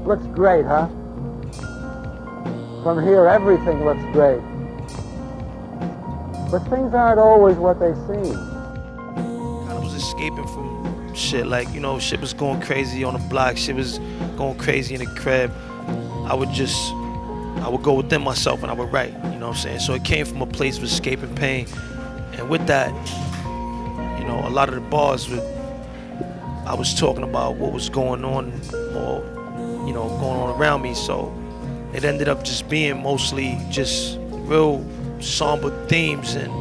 Looks great, huh? From here, everything looks great. But things aren't always what they seem. I was escaping from shit, like, you know, shit was going crazy on the block, shit was going crazy in the crib. I would go within myself and I would write, you know what I'm saying? So it came from a place of escaping pain. And with that, you know, a lot of the bars I was talking about what was going on, or, you know, going on around me. So it ended up just being mostly just real somber themes and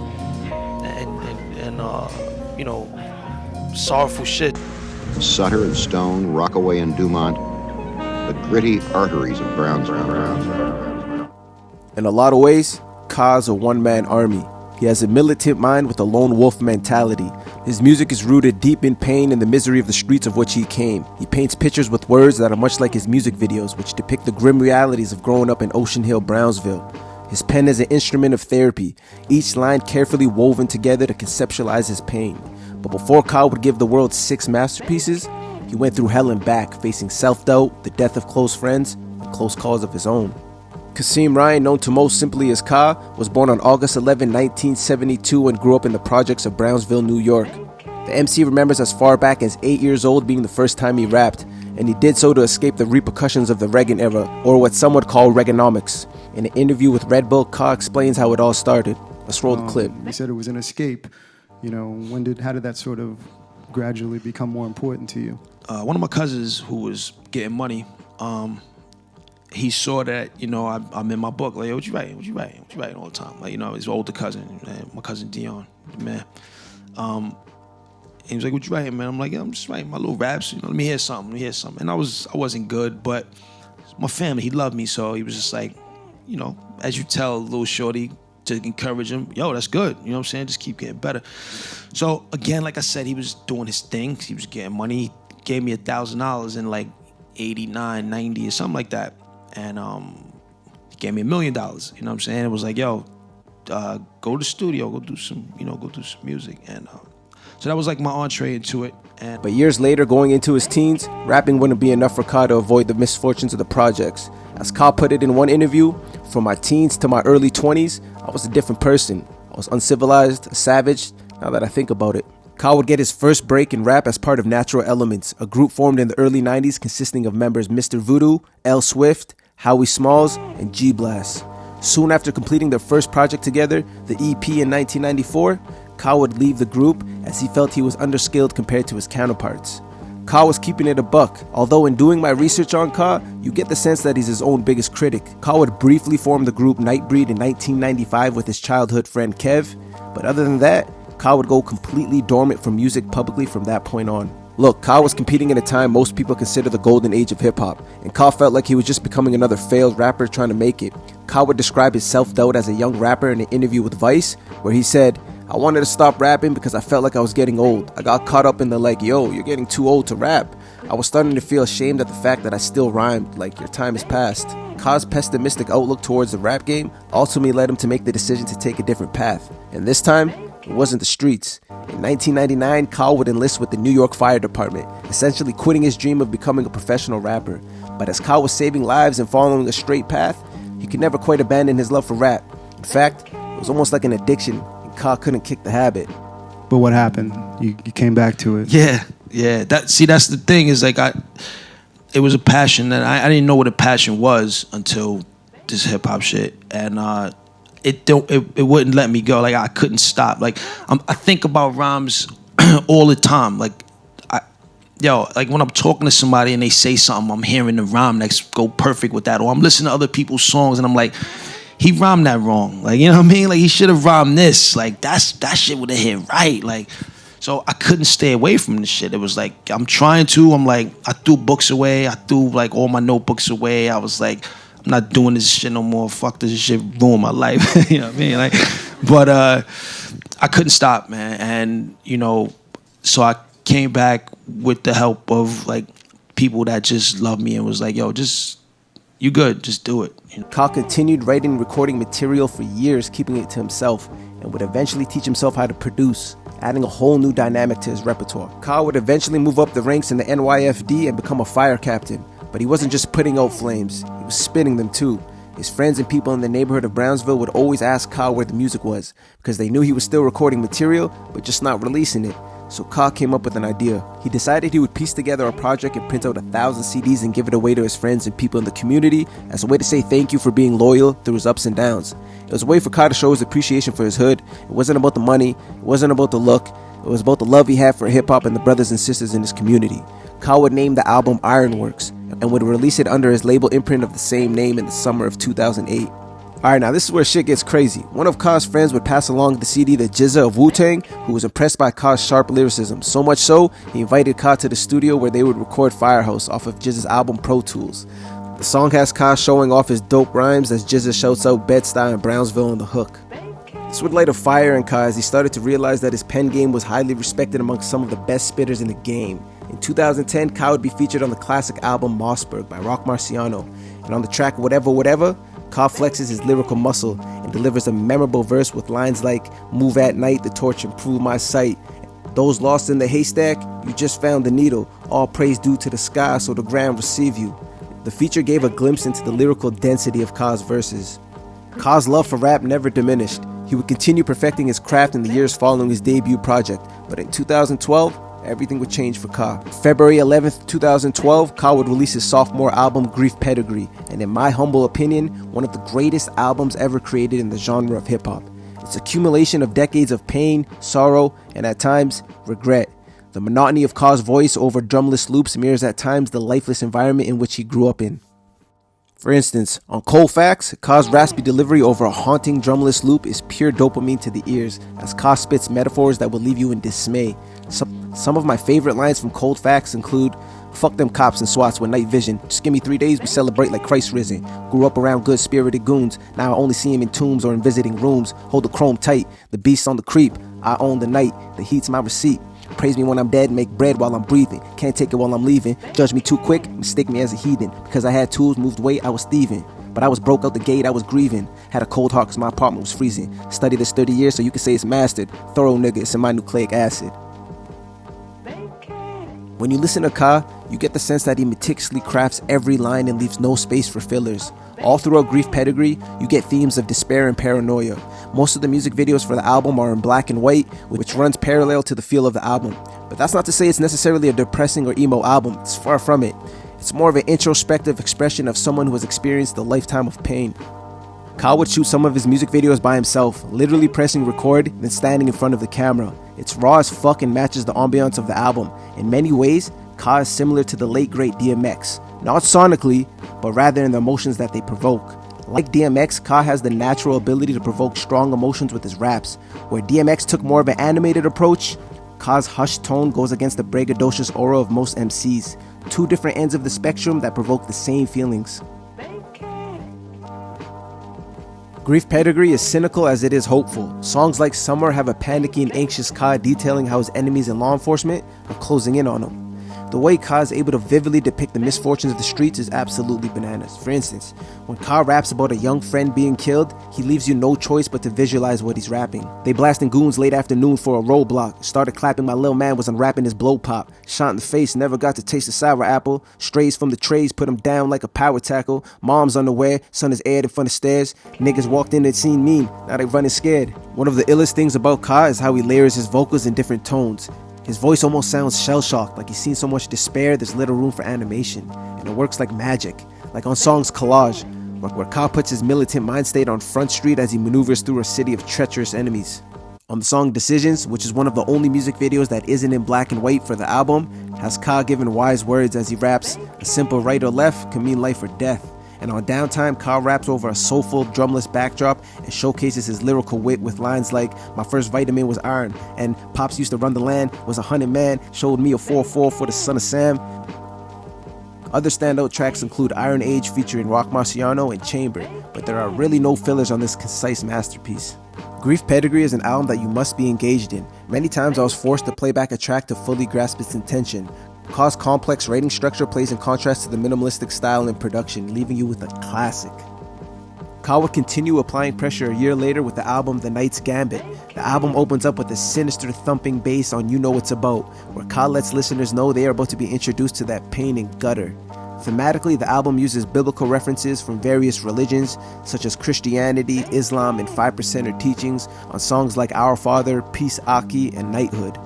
you know, sorrowful shit. Sutter and Stone, Rockaway and Dumont, the gritty arteries of Brownsville. In a lot of ways, Ka's a one-man army. He has a militant mind with a lone wolf mentality. His music is rooted deep in pain and the misery of the streets of which he came. He paints pictures with words that are much like his music videos, which depict the grim realities of growing up in Ocean Hill, Brownsville. His pen is an instrument of therapy, each line carefully woven together to conceptualize his pain. But before Ka would give the world 6 masterpieces, he went through hell and back, facing self-doubt, the death of close friends, and close calls of his own. Kasim Ryan, known to most simply as Ka, was born on August 11, 1972 and grew up in the projects of Brownsville, New York. The MC remembers as far back as 8 years old being the first time he rapped, and he did so to escape the repercussions of the Reagan era, or what some would call Reaganomics. In an interview with Red Bull, Ka explains how it all started. Let's roll the clip. You said it was an escape. You know, how did that sort of gradually become more important to you? One of my cousins who was getting money, he saw that, you know, I'm in my book. Like, yo, what you writing? What you writing all the time? Like, you know, his older cousin, man, my cousin Dion, man. He was like, what you writing, man? I'm like, yeah, I'm just writing my little raps. You know, let me hear something. And I wasn't good, but my family, he loved me, so he was just like, you know, as you tell a little shorty to encourage him, yo, that's good. You know what I'm saying? Just keep getting better. So again, like I said, he was doing his thing. He was getting money. He gave me $1,000 in like 89, 90 or something like that. And he gave me $1 million. You know what I'm saying? It was like, yo, go to the studio, go do some music. And so that was like my entree into it. But years later, going into his teens, rapping wouldn't be enough for Ka to avoid the misfortunes of the projects. As Ka put it in one interview, from my teens to my early 20s, I was a different person. I was uncivilized, a savage, now that I think about it. Ka would get his first break in rap as part of Natural Elements, a group formed in the early 90s consisting of members Mr. Voodoo, L. Swift, Howie Smalls, and G-Blast. Soon after completing their first project together, the EP in 1994, Ka would leave the group as he felt he was underskilled compared to his counterparts. Ka was keeping it a buck, although in doing my research on Ka, you get the sense that he's his own biggest critic. Ka would briefly form the group Nightbreed in 1995 with his childhood friend Kev, but other than that, Ka would go completely dormant from music publicly from that point on. Look, Ka was competing at a time most people consider the golden age of hip-hop, and Ka felt like he was just becoming another failed rapper trying to make it. Ka would describe his self-doubt as a young rapper in an interview with Vice, where he said, I wanted to stop rapping because I felt like I was getting old. I got caught up in the like, yo, you're getting too old to rap. I was starting to feel ashamed at the fact that I still rhymed, like your time has passed. Ka's pessimistic outlook towards the rap game ultimately led him to make the decision to take a different path. And this time, it wasn't the streets. In 1999, Ka would enlist with the New York Fire Department, essentially quitting his dream of becoming a professional rapper. But as Ka was saving lives and following a straight path, he could never quite abandon his love for rap. In fact, it was almost like an addiction, and Ka couldn't kick the habit. But what happened? You came back to it. Yeah. That's the thing, is like it was a passion that I didn't know what a passion was until this hip hop shit, and it wouldn't let me go. Like I couldn't stop. Like I think about rhymes all the time. Like like when I'm talking to somebody and they say something, I'm hearing the rhyme that's go perfect with that, or I'm listening to other people's songs and I'm like, he rhymed that wrong. Like, you know what I mean? Like he should have rhymed this. Like that shit would have hit right. Like, so I couldn't stay away from this shit. It was like, I'm trying to. I'm like, I threw books away. I threw like all my notebooks away. I was like, I'm not doing this shit no more. Fuck this shit, ruined my life. You know what I mean? Like, but I couldn't stop, man. And you know, so I came back with the help of like people that just loved me and was like, yo, you good, just do it. You know? Ka continued writing and recording material for years, keeping it to himself, and would eventually teach himself how to produce, adding a whole new dynamic to his repertoire. Ka would eventually move up the ranks in the NYFD and become a fire captain. But he wasn't just putting out flames, he was spitting them too. His friends and people in the neighborhood of Brownsville would always ask Ka where the music was, because they knew he was still recording material, but just not releasing it. So Ka came up with an idea. He decided he would piece together a project and print out 1,000 CDs and give it away to his friends and people in the community as a way to say thank you for being loyal through his ups and downs. It was a way for Ka to show his appreciation for his hood. It wasn't about the money, it wasn't about the look, it was about the love he had for hip-hop and the brothers and sisters in his community. Ka would name the album Ironworks and would release it under his label imprint of the same name in the summer of 2008. Alright, now this is where shit gets crazy. One of Ka's friends would pass along the CD to GZA of Wu-Tang, who was impressed by Ka's sharp lyricism. So much so, he invited Ka to the studio where they would record Firehouse off of GZA's album Pro Tools. The song has Ka showing off his dope rhymes as GZA shouts out Bed-Stuy and Brownsville on the hook. This would light a fire in Ka as he started to realize that his pen game was highly respected amongst some of the best spitters in the game. In 2010, Ka would be featured on the classic album Mossberg by Rock Marciano, and on the track Whatever Whatever, Ka flexes his lyrical muscle and delivers a memorable verse with lines like "Move at night, the torch improve my sight. Those lost in the haystack, you just found the needle. All praise due to the sky, so the ground receive you." The feature gave a glimpse into the lyrical density of Ka's verses. Ka's love for rap never diminished. He would continue perfecting his craft in the years following his debut project, but in 2012, everything would change for Ka. February 11th, 2012, Ka would release his sophomore album, Grief Pedigree, and in my humble opinion, one of the greatest albums ever created in the genre of hip-hop. It's accumulation of decades of pain, sorrow, and at times, regret. The monotony of Ka's voice over drumless loops mirrors at times the lifeless environment in which he grew up in. For instance, on Cold Facts, Ka's raspy delivery over a haunting drumless loop is pure dopamine to the ears, as Ka spits metaphors that will leave you in dismay. Some of my favorite lines from Cold Facts include, "Fuck them cops and SWATs with night vision. Just give me 3 days, we celebrate like Christ risen. Grew up around good-spirited goons. Now I only see him in tombs or in visiting rooms. Hold the chrome tight. The beast's on the creep. I own the night. The heat's my receipt. Praise me when I'm dead, make bread while I'm breathing. Can't take it while I'm leaving. Judge me too quick, mistake me as a heathen. Because I had tools, moved weight, I was thieving. But I was broke out the gate, I was grieving. Had a cold heart cause my apartment was freezing. Studied this 30 years so you can say it's mastered. Thorough nigga, it's in my nucleic acid." When you listen to Ka, you get the sense that he meticulously crafts every line and leaves no space for fillers. All throughout Grief Pedigree, you get themes of despair and paranoia. Most of the music videos for the album are in black and white, which runs parallel to the feel of the album. But that's not to say it's necessarily a depressing or emo album, it's far from it. It's more of an introspective expression of someone who has experienced a lifetime of pain. Ka would shoot some of his music videos by himself, literally pressing record, then standing in front of the camera. It's raw as fuck and matches the ambiance of the album. In many ways, Ka is similar to the late great DMX. Not sonically, but rather in the emotions that they provoke. Like DMX, Ka has the natural ability to provoke strong emotions with his raps. Where DMX took more of an animated approach, Ka's hushed tone goes against the braggadocious aura of most MCs. Two different ends of the spectrum that provoke the same feelings. Grief Pedigree is cynical as it is hopeful. Songs like Summer have a panicky and anxious Ka detailing how his enemies in law enforcement are closing in on him. The way Ka is able to vividly depict the misfortunes of the streets is absolutely bananas. For instance, when Ka raps about a young friend being killed, he leaves you no choice but to visualize what he's rapping. They blasting goons late afternoon for a roadblock. Started clapping, my little man was unwrapping his blow pop. Shot in the face, never got to taste the sour apple. Strays from the trays, put him down like a power tackle. Mom's unaware, son is aired in front of stairs. Niggas walked in and seen me, now they running scared. One of the illest things about Ka is how he layers his vocals in different tones. His voice almost sounds shell-shocked, like he's seen so much despair there's little room for animation, and it works like magic, like on songs Collage, where Ka puts his militant mind state on Front Street as he maneuvers through a city of treacherous enemies. On the song Decisions, which is one of the only music videos that isn't in black and white for the album, has Ka given wise words as he raps, "A simple right or left can mean life or death." And on Downtime, Ka raps over a soulful, drumless backdrop and showcases his lyrical wit with lines like, "My first vitamin was iron," and "Pops used to run the land, was 100 man, showed me a 4-4 for the son of Sam." Other standout tracks include Iron Age featuring Rock Marciano and Chamber, but there are really no fillers on this concise masterpiece. Grief Pedigree is an album that you must be engaged in. Many times I was forced to play back a track to fully grasp its intention. Ka's complex writing structure plays in contrast to the minimalistic style and production, leaving you with a classic. Ka would continue applying pressure a year later with the album The Night's Gambit. The album opens up with a sinister thumping bass on You Know It's About, where Ka lets listeners know they are about to be introduced to that pain and gutter. Thematically, the album uses biblical references from various religions, such as Christianity, Islam, and 5%er teachings on songs like Our Father, Peace Aki, and Knighthood.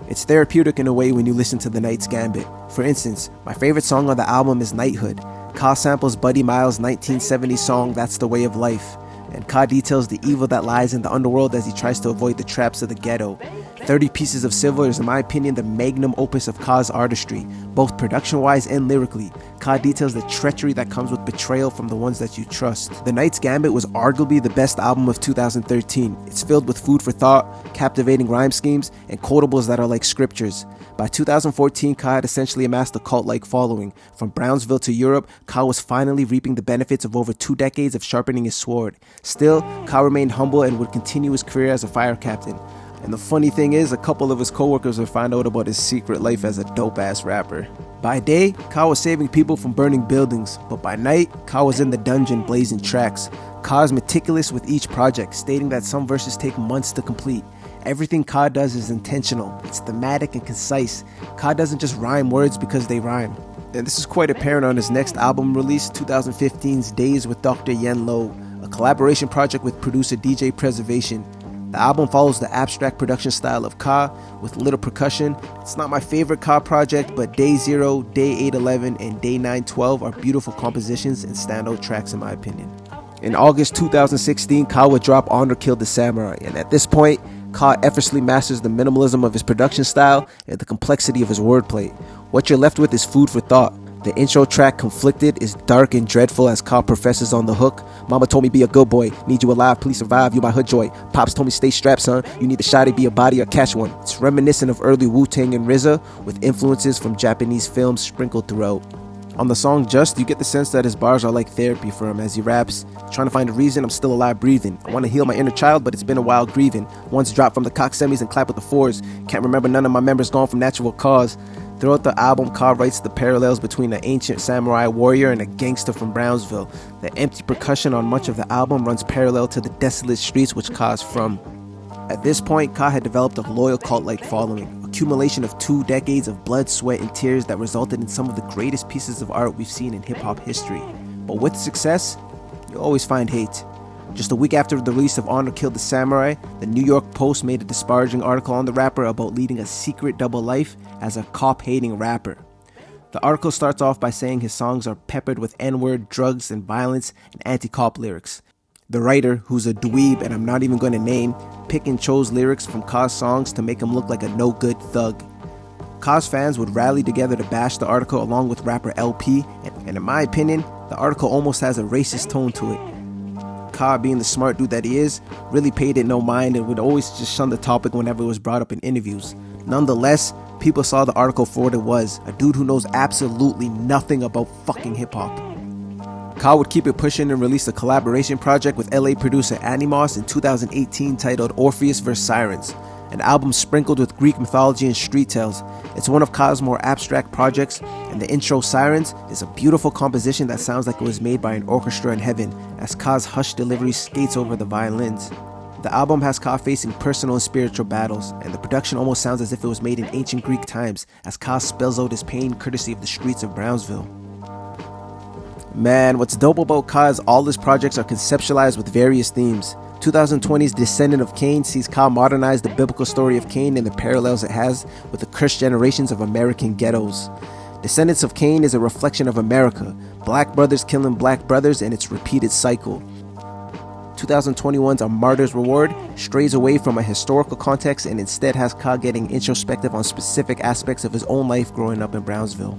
It's therapeutic in a way when you listen to the Knight's Gambit. For instance, my favorite song on the album is Knighthood. Ka samples Buddy Miles' 1970s song That's the Way of Life, and Ka details the evil that lies in the underworld as he tries to avoid the traps of the ghetto. 30 Pieces of Silver is, in my opinion, the magnum opus of Ka's artistry, both production-wise and lyrically. Ka details the treachery that comes with betrayal from the ones that you trust. The Knight's Gambit was arguably the best album of 2013. It's filled with food for thought, captivating rhyme schemes, and quotables that are like scriptures. By 2014, Ka had essentially amassed a cult-like following. From Brownsville to Europe, Ka was finally reaping the benefits of over 2 decades of sharpening his sword. Still, Ka remained humble and would continue his career as a fire captain. And the funny thing is, a couple of his co-workers would find out about his secret life as a dope-ass rapper. By day, Ka was saving people from burning buildings, but by night, Ka was in the dungeon blazing tracks. Ka is meticulous with each project, stating that some verses take months to complete. Everything Ka does is intentional, it's thematic and concise. Ka doesn't just rhyme words because they rhyme. And this is quite apparent on his next album release, 2015's Days with Dr. Yen Lo, a collaboration project with producer DJ Preservation. The album follows the abstract production style of Ka with little percussion. It's not my favorite Ka project, but Day 0, Day 811, and Day 912 are beautiful compositions and standout tracks in my opinion. In August 2016, Ka would drop Honor Killed the Samurai, and at this point, Ka effortlessly masters the minimalism of his production style and the complexity of his wordplay. What you're left with is food for thought. The intro track, Conflicted, is dark and dreadful as Ka professes on the hook. Mama told me be a good boy, need you alive, please survive, you my hood joy. Pops told me stay strapped son, you need the shotty, be a body or catch one. It's reminiscent of early Wu-Tang and RZA with influences from Japanese films sprinkled throughout. On the song Just, you get the sense that his bars are like therapy for him as he raps. Trying to find a reason, I'm still alive breathing. I want to heal my inner child, but it's been a while grieving. Once dropped from the cock semis and clap with the fours. Can't remember none of my members gone from natural cause. Throughout the album, Ka writes the parallels between an ancient samurai warrior and a gangster from Brownsville. The empty percussion on much of the album runs parallel to the desolate streets which Ka is from. At this point, Ka had developed a loyal cult-like following, accumulation of 2 decades of blood, sweat, and tears that resulted in some of the greatest pieces of art we've seen in hip-hop history. But with success, you always find hate. Just a week after the release of Honor Killed the Samurai, the New York Post made a disparaging article on the rapper about leading a secret double life as a cop-hating rapper. The article starts off by saying his songs are peppered with N-word, drugs, and violence, and anti-cop lyrics. The writer, who's a dweeb and I'm not even going to name, picked and chose lyrics from Ka's songs to make him look like a no-good thug. Ka's fans would rally together to bash the article along with rapper LP, and in my opinion, the article almost has a racist tone to it. Ka, being the smart dude that he is, really paid it no mind and would always just shun the topic whenever it was brought up in interviews. Nonetheless, people saw the article for what it was, a dude who knows absolutely nothing about fucking hip-hop. Ka would keep it pushing and release a collaboration project with LA producer Animos in 2018 titled Orpheus vs. Sirens, an album sprinkled with Greek mythology and street tales. It's one of Ka's more abstract projects, and the intro Sirens is a beautiful composition that sounds like it was made by an orchestra in heaven, as Ka's hushed delivery skates over the violins. The album has Ka facing personal and spiritual battles, and the production almost sounds as if it was made in ancient Greek times, as Ka spells out his pain courtesy of the streets of Brownsville. Man, what's dope about Ka is all his projects are conceptualized with various themes. 2020's Descendant of Cain sees Ka modernize the biblical story of Cain and the parallels it has with the cursed generations of American ghettos. Descendants of Cain is a reflection of America, black brothers killing black brothers and its repeated cycle. 2021's A Martyr's Reward strays away from a historical context and instead has Ka getting introspective on specific aspects of his own life growing up in Brownsville.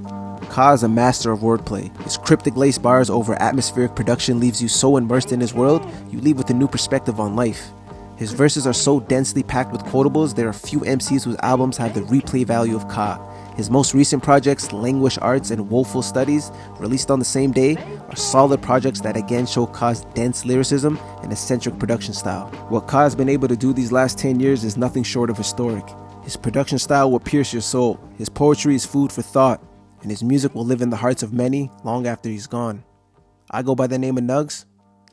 Ka is a master of wordplay. His cryptic lace bars over atmospheric production leaves you so immersed in his world, you leave with a new perspective on life. His verses are so densely packed with quotables, there are few MCs whose albums have the replay value of Ka. His most recent projects, Languish Arts and Woeful Studies, released on the same day, are solid projects that again show Ka's dense lyricism and eccentric production style. What Ka has been able to do these last 10 years is nothing short of historic. His production style will pierce your soul, his poetry is food for thought, and his music will live in the hearts of many long after he's gone. I go by the name of Nugs,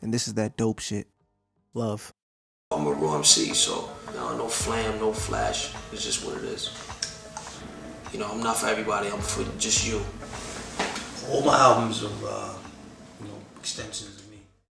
and this is that dope shit. Love. I'm a raw MC, so no flam, no flash. It's just what it is. You know, I'm not for everybody, I'm for just you. All my albums are, extensions of